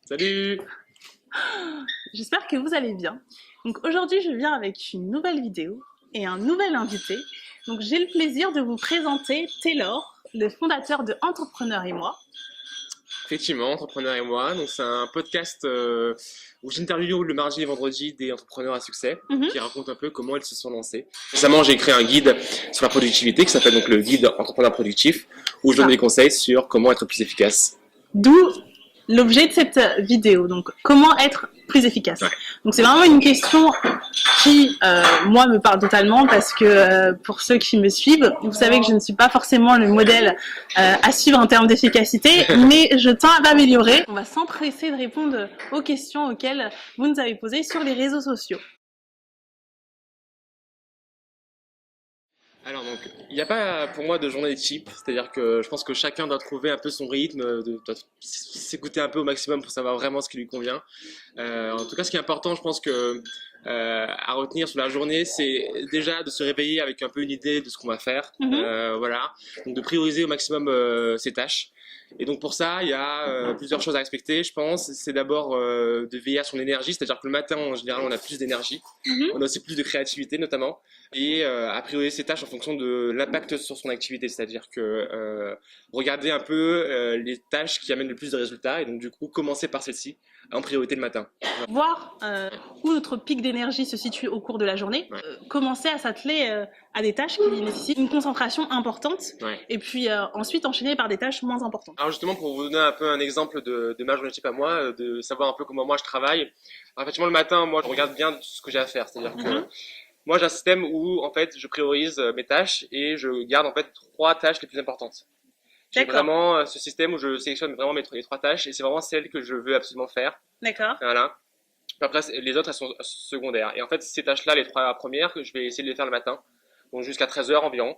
Salut! J'espère que vous allez bien. Donc aujourd'hui, je viens avec une nouvelle vidéo et un nouvel invité. Donc j'ai le plaisir de vous présenter Taylor, le fondateur de Entrepreneur et moi. Effectivement, Entrepreneur et moi, donc c'est un podcast où j'interviewe le mardi et vendredi des entrepreneurs à succès qui racontent un peu comment ils se sont lancés. Récemment, j'ai créé un guide sur la productivité qui s'appelle donc le guide Entrepreneur productif où je donne des conseils sur comment être plus efficace. D'où l'objet de cette vidéo, donc comment être plus efficace. Ouais. Donc c'est vraiment une question qui, moi, me parle totalement parce que pour ceux qui me suivent, vous savez que je ne suis pas forcément le modèle à suivre en termes d'efficacité, mais je tends à m'améliorer. On va s'empresser de répondre aux questions auxquelles vous nous avez posées sur les réseaux sociaux. Alors donc, il n'y a pas pour moi de journée type, c'est-à-dire que je pense que chacun doit trouver un peu son rythme, doit s'écouter un peu au maximum pour savoir vraiment ce qui lui convient. En tout cas, ce qui est important, je pense que à retenir sur la journée, c'est déjà de se réveiller avec un peu une idée de ce qu'on va faire, voilà, donc de prioriser au maximum ses tâches. Et donc pour ça, il y a plusieurs choses à respecter, je pense. C'est d'abord de veiller à son énergie, c'est-à-dire que le matin, en général, on a plus d'énergie, on a aussi plus de créativité notamment, et à prioriser ses tâches en fonction de l'impact sur son activité, c'est-à-dire que regarder un peu les tâches qui amènent le plus de résultats, et donc du coup commencer par celle-ci en priorité le matin. Voir où notre pic d'énergie se situe au cours de la journée, commencer à s'atteler à des tâches qui nécessitent une concentration importante, et puis ensuite enchaîner par des tâches moins importantes. Alors justement, pour vous donner un peu un exemple de ma journée type à moi, de savoir un peu comment moi je travaille, alors, effectivement le matin, moi je regarde bien ce que j'ai à faire, c'est-à-dire que moi j'ai un système où en fait je priorise mes tâches et je garde en fait 3 tâches les plus importantes. J'ai vraiment ce système où je sélectionne vraiment les 3 tâches et c'est vraiment celles que je veux absolument faire. D'accord. Voilà. Après les autres elles sont secondaires. Et en fait ces tâches-là, les 3 premières, je vais essayer de les faire le matin, donc jusqu'à 13 h environ.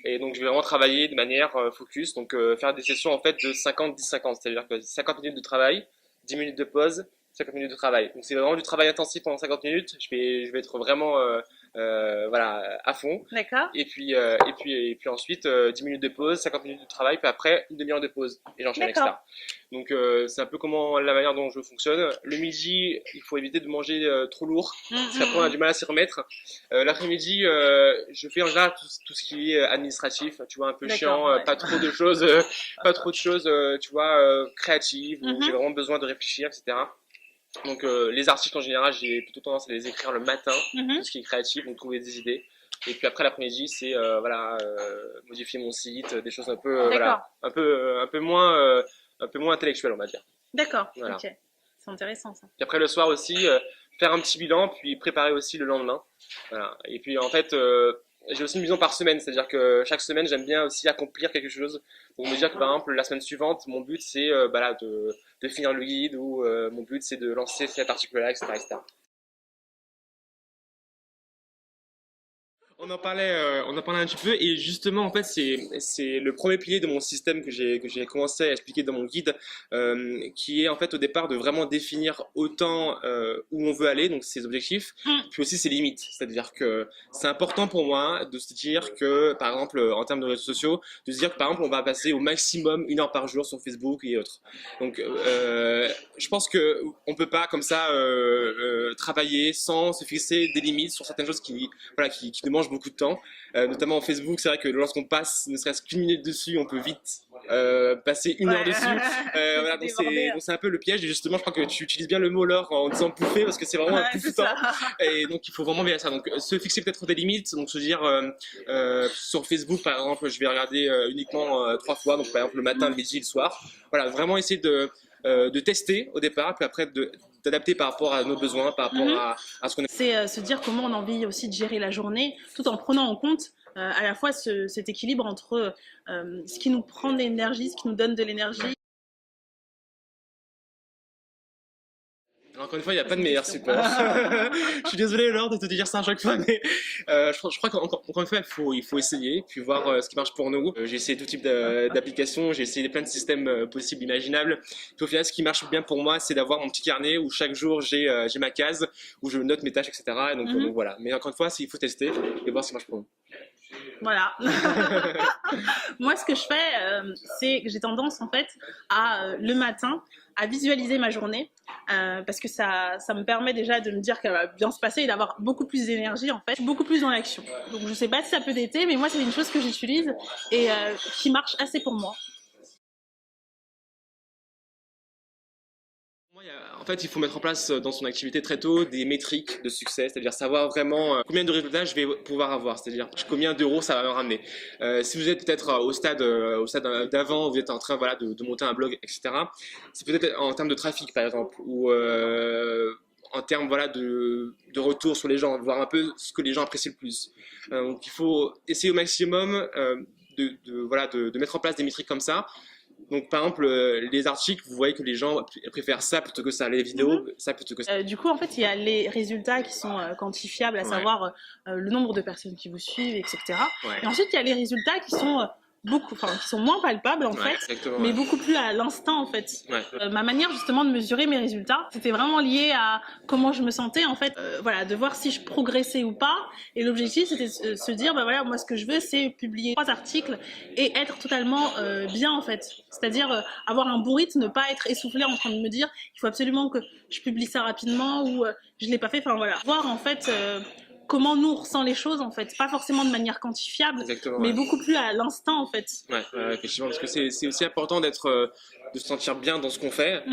Et donc je vais vraiment travailler de manière focus, donc faire des sessions en fait de 50-10-50, c'est-à-dire que 50 minutes de travail, 10 minutes de pause, 50 minutes de travail. Donc c'est vraiment du travail intensif pendant 50 minutes. Je vais être vraiment voilà à fond. D'accord. Et puis ensuite 10 minutes de pause, 50 minutes de travail, puis après une demi-heure de pause et j'enchaîne avec ça. Donc c'est un peu comment la manière dont je fonctionne. Le midi, il faut éviter de manger trop lourd parce qu'après on a du mal à s'y remettre. L'après-midi, je fais en général tout ce qui est administratif, tu vois, un peu chiant, pas trop de choses, tu vois, créatives où j'ai vraiment besoin de réfléchir, etc. Donc les articles en général, j'ai plutôt tendance à les écrire le matin, tout ce qui est créatif, donc trouver des idées. Et puis après l'après-midi, c'est voilà modifier mon site, des choses un peu voilà, un peu moins intellectuelles, on va dire. D'accord. Voilà. Ok. C'est intéressant ça. Puis après le soir aussi, faire un petit bilan, puis préparer aussi le lendemain. Voilà. Et puis en fait, j'ai aussi une vision par semaine, c'est-à-dire que chaque semaine, j'aime bien aussi accomplir quelque chose. Donc me dire que par exemple la semaine suivante, mon but c'est bah là, de finir le guide ou mon but c'est de lancer cet article-là, etc. On en parlait un petit peu et justement en fait c'est le premier pilier de mon système que j'ai commencé à expliquer dans mon guide, qui est en fait au départ de vraiment définir autant où on veut aller, donc ses objectifs, puis aussi ses limites. C'est-à-dire que c'est important pour moi de se dire que par exemple en termes de réseaux sociaux, de se dire que par exemple on va passer au maximum 1 heure par jour sur Facebook et autres. Donc je pense que on peut pas comme ça travailler sans se fixer des limites sur certaines choses qui nous mangent beaucoup de temps, notamment en Facebook. C'est vrai que lorsqu'on passe ne serait-ce qu'1 minute dessus, on peut vite passer 1 heure dessus. Voilà, donc c'est un peu le piège. Et justement, je crois que tu utilises bien le mot Laure en disant bouffer parce que c'est vraiment un bouffe-temps. Et donc il faut vraiment veiller à ça. Donc se fixer peut-être des limites. Donc se dire sur Facebook par exemple, je vais regarder uniquement 3 fois. Donc par exemple le matin, le midi, le soir. Voilà, vraiment essayer de tester au départ, puis après d'adapter par rapport à nos besoins, par rapport à ce qu'on a. C'est se dire comment on a envie aussi de gérer la journée, tout en prenant en compte à la fois cet équilibre entre ce qui nous prend de l'énergie, ce qui nous donne de l'énergie. Encore une fois, il n'y a pas de meilleur support. Je suis désolé Laure de te dire ça à chaque fois, mais je crois qu'encore une fois, il faut essayer, puis voir ce qui marche pour nous. J'ai essayé tout type d'applications, j'ai essayé plein de systèmes possibles, imaginables. Puis au final, ce qui marche bien pour moi, c'est d'avoir mon petit carnet où chaque jour j'ai ma case, où je note mes tâches, etc. Et donc voilà. Mais encore une fois, il faut tester et voir ce qui marche pour nous. Voilà. Moi, ce que je fais, c'est que j'ai tendance en fait à le matin à visualiser ma journée parce que ça me permet déjà de me dire qu'elle va bien se passer et d'avoir beaucoup plus d'énergie en fait, beaucoup plus dans l'action. Donc je sais pas si ça peut dater, mais moi c'est une chose que j'utilise et qui marche assez pour moi. En fait, il faut mettre en place dans son activité très tôt des métriques de succès, c'est-à-dire savoir vraiment combien de résultats je vais pouvoir avoir, c'est-à-dire combien d'euros ça va me ramener. Si vous êtes peut-être au stade d'avant, vous êtes en train voilà, de monter un blog, etc. C'est peut-être en termes de trafic, par exemple, ou en termes voilà, de retour sur les gens, voir un peu ce que les gens apprécient le plus. Donc il faut essayer au maximum voilà, de mettre en place des métriques comme ça. Donc, par exemple, les articles, vous voyez que les gens préfèrent ça plutôt que ça, les vidéos, ça plutôt que ça. Du coup, en fait, il y a les résultats qui sont quantifiables, à savoir le nombre de personnes qui vous suivent, etc. Ouais. Et ensuite, il y a les résultats qui sont qui sont moins palpables en fait, mais beaucoup plus à l'instant en fait. Ma manière justement de mesurer mes résultats, c'était vraiment lié à comment je me sentais en fait, voilà, de voir si je progressais ou pas. Et l'objectif c'était de se dire, bah voilà, moi ce que je veux c'est publier 3 articles et être totalement bien en fait. C'est-à-dire avoir un bon rythme, ne pas être essoufflé en train de me dire, il faut absolument que je publie ça rapidement ou je l'ai pas fait. Enfin voilà, voir en fait. Comment nous on ressent les choses en fait, pas forcément de manière quantifiable, mais beaucoup plus à l'instant en fait. Ouais, effectivement, parce que c'est aussi important de se sentir bien dans ce qu'on fait,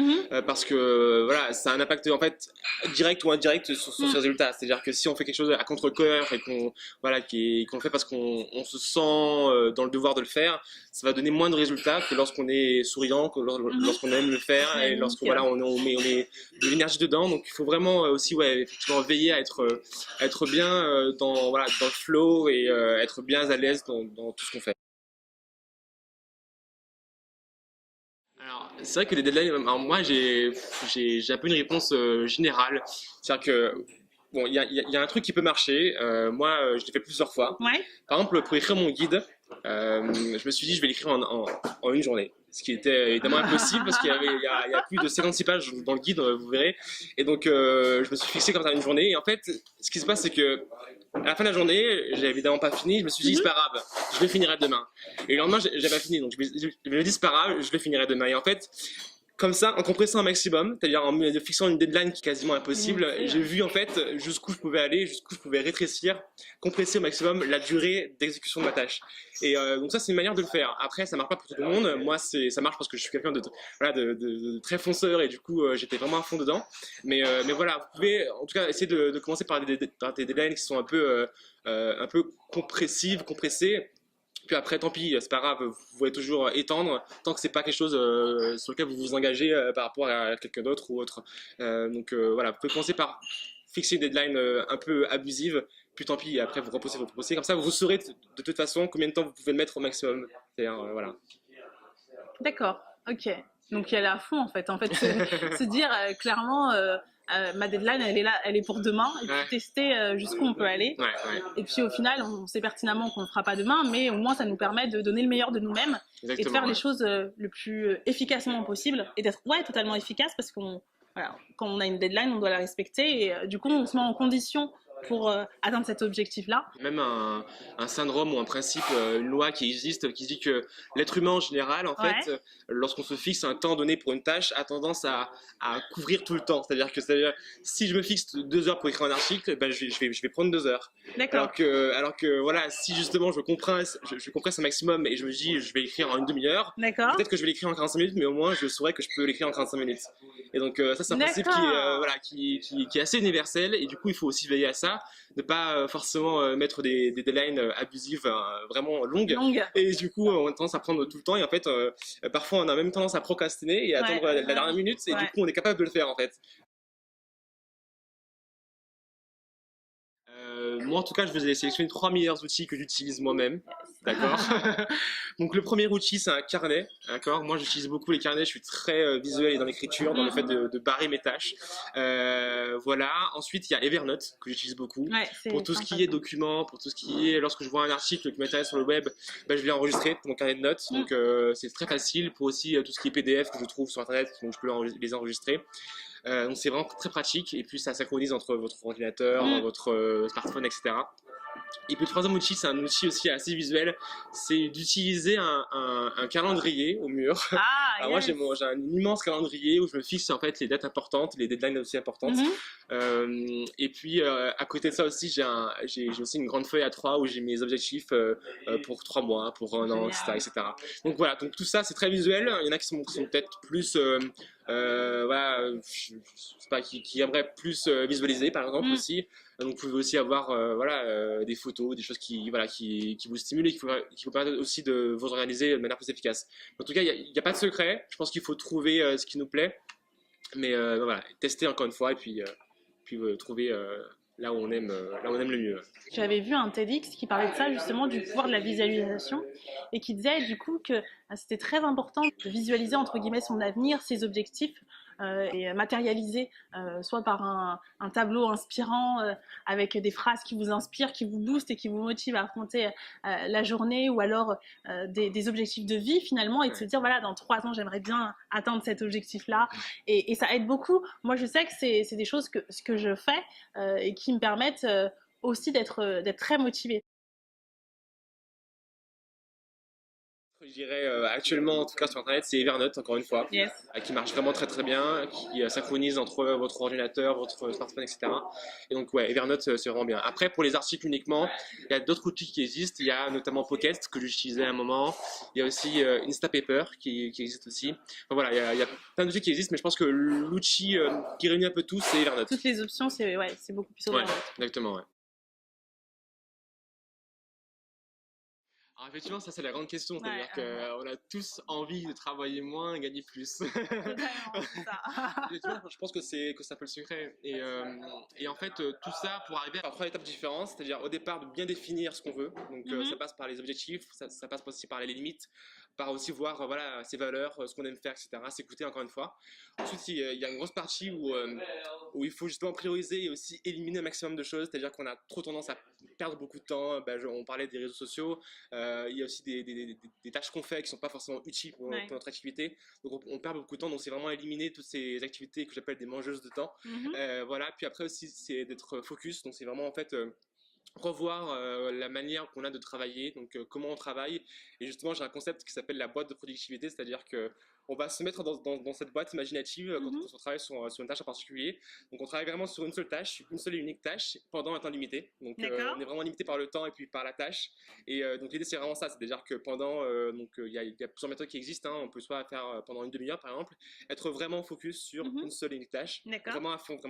parce que voilà, ça a un impact en fait direct ou indirect sur ses résultats. C'est-à-dire que si on fait quelque chose à contre-cœur et qu'on voilà, qu'on le fait parce qu'on se sent dans le devoir de le faire, ça va donner moins de résultats que lorsqu'on est souriant, que lorsqu'on aime le faire et lorsqu'on voilà, on met de l'énergie dedans. Donc il faut vraiment aussi effectivement veiller à être bien dans le flow et être bien à l'aise dans tout ce qu'on fait. Alors, c'est vrai que les deadlines, alors moi j'ai un peu une réponse générale. C'est-à-dire que bon, il y a un truc qui peut marcher. Moi, je l'ai fait plusieurs fois. Ouais. Par exemple, pour écrire mon guide, je me suis dit je vais l'écrire en une journée. Ce qui était évidemment impossible parce qu'il y a plus de 56 pages dans le guide, vous verrez. Et donc, je me suis fixé comme ça une journée. Et en fait, ce qui se passe, c'est que à la fin de la journée, j'ai évidemment pas fini. Je me suis dit, c'est pas grave, je le finirai demain. Et le lendemain, j'ai pas fini. Donc, je me dis, c'est pas grave, je le finirai demain. Et en fait, comme ça, en compressant un maximum, c'est-à-dire en me fixant une deadline qui est quasiment impossible, j'ai vu en fait jusqu'où je pouvais aller, jusqu'où je pouvais rétrécir, compresser au maximum la durée d'exécution de ma tâche. Et donc ça, c'est une manière de le faire. Après, ça marche pas pour tout le monde. Moi, ça marche parce que je suis quelqu'un de très fonceur et du coup, j'étais vraiment à fond dedans. Mais voilà, vous pouvez en tout cas essayer de commencer par des deadlines qui sont un peu compressées. Puis après, tant pis, c'est pas grave, vous pouvez toujours étendre tant que c'est pas quelque chose sur lequel vous vous engagez par rapport à quelqu'un d'autre ou autre. Donc voilà, vous pouvez commencer par fixer une deadline un peu abusive, puis tant pis, après vous reposez. Comme ça, vous saurez de toute façon combien de temps vous pouvez le mettre au maximum. C'est-à-dire, voilà. D'accord, ok. Donc il y a à fond en fait. En fait, se dire clairement, ma deadline elle est là, elle est pour demain, et puis tester jusqu'où on peut aller. Et puis au final, on sait pertinemment qu'on ne le fera pas demain, mais au moins ça nous permet de donner le meilleur de nous-mêmes et de faire les choses le plus efficacement possible et d'être totalement efficace parce qu'on voilà, quand on a une deadline, on doit la respecter et du coup on se met en condition pour atteindre cet objectif-là. Même un syndrome ou un principe, une loi qui existe, qui dit que l'être humain en général, en fait, lorsqu'on se fixe un temps donné pour une tâche, a tendance à couvrir tout le temps. C'est-à-dire que si je me fixe 2 heures pour écrire un article, ben, je vais prendre 2 heures. D'accord. Alors que voilà, si justement je compresse un maximum et je me dis je vais écrire en une demi-heure, peut-être que je vais l'écrire en 45 minutes, mais au moins je saurais que je peux l'écrire en 45 minutes. Et donc ça c'est un principe qui est assez universel et du coup il faut aussi veiller à ça. Ne pas forcément mettre des deadlines abusives vraiment longues. Et du coup on a tendance à prendre tout le temps et en fait parfois on a même tendance à procrastiner et à attendre la dernière minute et du coup on est capable de le faire en fait. Moi en tout cas je vous ai sélectionné 3 meilleurs outils que j'utilise moi-même. D'accord. Donc le premier outil c'est un carnet. D'accord. Moi j'utilise beaucoup les carnets, je suis très visuel et dans l'écriture, dans le fait de barrer mes tâches. Voilà. Ensuite il y a Evernote que j'utilise beaucoup pour tout ce qui est documents, pour tout ce qui est lorsque je vois un article qui m'intéresse sur le web, ben, je vais l'enregistrer dans mon carnet de notes. Donc c'est très facile pour aussi tout ce qui est PDF que je trouve sur internet, donc je peux les enregistrer. Donc c'est vraiment très pratique et puis ça synchronise entre votre ordinateur, votre smartphone, etc. Et puis le troisième outil, c'est un outil aussi assez visuel, c'est d'utiliser un calendrier au mur. Ah, Alors yes. moi j'ai un immense calendrier où je me fixe en fait les dates importantes, les deadlines aussi importantes. Et puis à côté de ça aussi, j'ai aussi une grande feuille A3 où j'ai mes objectifs pour 3 mois, pour un an, etc., etc. Donc voilà, donc tout ça c'est très visuel. Il y en a qui sont peut-être plus voilà, je sais pas, qui aimeraient plus visualiser par exemple aussi. Donc vous pouvez aussi avoir voilà, des photos, des choses voilà, qui vous stimulent et qui vous permettent aussi de vous organiser de manière plus efficace. En tout cas, il n'y a pas de secret. Je pense qu'il faut trouver ce qui nous plaît. Mais voilà, tester encore une fois et puis trouver là où on aime le mieux. J'avais vu un TEDx qui parlait de ça, justement, du pouvoir de la visualisation, et qui disait du coup que c'était très important de visualiser entre guillemets son avenir, ses objectifs, et matérialiser, soit par un tableau inspirant avec des phrases qui vous inspirent, qui vous boostent et qui vous motivent à affronter la journée, ou alors des objectifs de vie finalement, et de se dire voilà, dans 3 ans j'aimerais bien atteindre cet objectif-là, et ça aide beaucoup. Moi je sais que c'est des choses que je fais et qui me permettent aussi d'être très motivée. Je dirais actuellement, en tout cas sur internet, c'est Evernote, encore une fois, Yes. qui marche vraiment très très bien, qui synchronise entre votre ordinateur, votre smartphone, etc. Et donc ouais, Evernote c'est vraiment bien. Après, pour les articles uniquement, il y a d'autres outils qui existent. Il y a notamment Pocket que j'utilisais à un moment. Il y a aussi Instapaper qui existe aussi. Enfin, voilà, il y a plein d'outils qui existent, mais je pense que l'outil qui réunit un peu tout, c'est Evernote. Toutes les options, c'est beaucoup plus sur Ouais, Evernote. exactement, ouais. Alors effectivement, ça c'est la grande question, c'est-à-dire qu'on a tous envie de travailler moins et gagner plus. Totalement, c'est ça. Je pense que c'est un peu le secret. Et en fait, tout ça pour arriver à 3 étapes différentes, c'est-à-dire au départ de bien définir ce qu'on veut. Donc ça passe par les objectifs, ça passe aussi par les limites, par aussi voir voilà, ses valeurs, ce qu'on aime faire, etc. S'écouter encore une fois. Ensuite, il y a une grosse partie où il faut justement prioriser et aussi éliminer un maximum de choses, c'est-à-dire qu'on a trop tendance à perdre beaucoup de temps. On parlait des réseaux sociaux, il y a aussi des tâches qu'on fait qui ne sont pas forcément utiles pour notre activité. Donc on perd beaucoup de temps, donc c'est vraiment éliminer toutes ces activités que j'appelle des mangeuses de temps. Voilà. Puis après aussi, c'est d'être focus, donc c'est vraiment en fait revoir la manière qu'on a de travailler, donc comment on travaille. Et justement, j'ai un concept qui s'appelle la boîte de productivité, c'est-à-dire que on va se mettre dans cette boîte imaginative quand on travaille sur une tâche en particulier. Donc on travaille vraiment sur une seule tâche, une seule et unique tâche pendant un temps limité. Donc on est vraiment limité par le temps et puis par la tâche. Et donc l'idée c'est vraiment ça, c'est-à-dire que pendant il y a plusieurs méthodes qui existent, hein. On peut soit faire pendant une demi-heure par exemple, être vraiment focus sur une seule et unique tâche, vraiment à fond,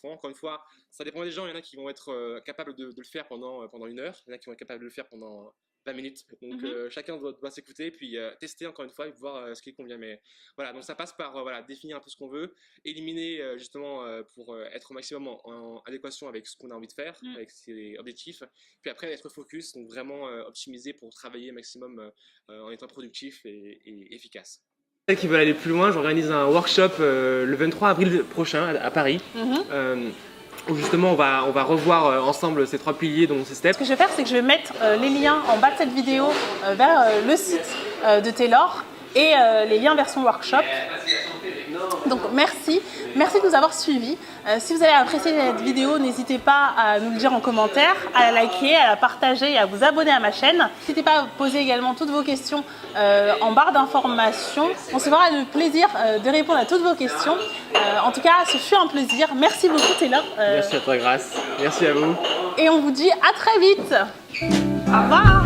Encore une fois, ça dépend des gens. Il y en a qui vont être capables de le faire pendant 1 heure, il y en a qui vont être capables de le faire pendant 20 minutes. Donc chacun doit s'écouter, puis tester encore une fois et voir ce qui convient. Mais voilà, donc ça passe par voilà, définir un peu ce qu'on veut, éliminer justement pour être au maximum en adéquation avec ce qu'on a envie de faire, avec ses objectifs. Puis après être focus, donc vraiment optimiser pour travailler au maximum en étant productif et efficace. Ceux qui veulent aller plus loin, j'organise un workshop le 23 avril prochain à Paris. Où justement on va revoir ensemble ces 3 piliers, dont ces steps. Ce que je vais faire, c'est que je vais mettre les liens en bas de cette vidéo vers le site de Taylor et les liens vers son workshop. Donc merci de nous avoir suivis. Si vous avez apprécié cette vidéo, n'hésitez pas à nous le dire en commentaire, à la liker, à la partager et à vous abonner à ma chaîne. N'hésitez pas à poser également toutes vos questions en barre d'informations. On se fera le plaisir de répondre à toutes vos questions. En tout cas, ce fut un plaisir. Merci beaucoup Taylor. Merci à toi Grace. Merci à vous. Et on vous dit à très vite. Au revoir.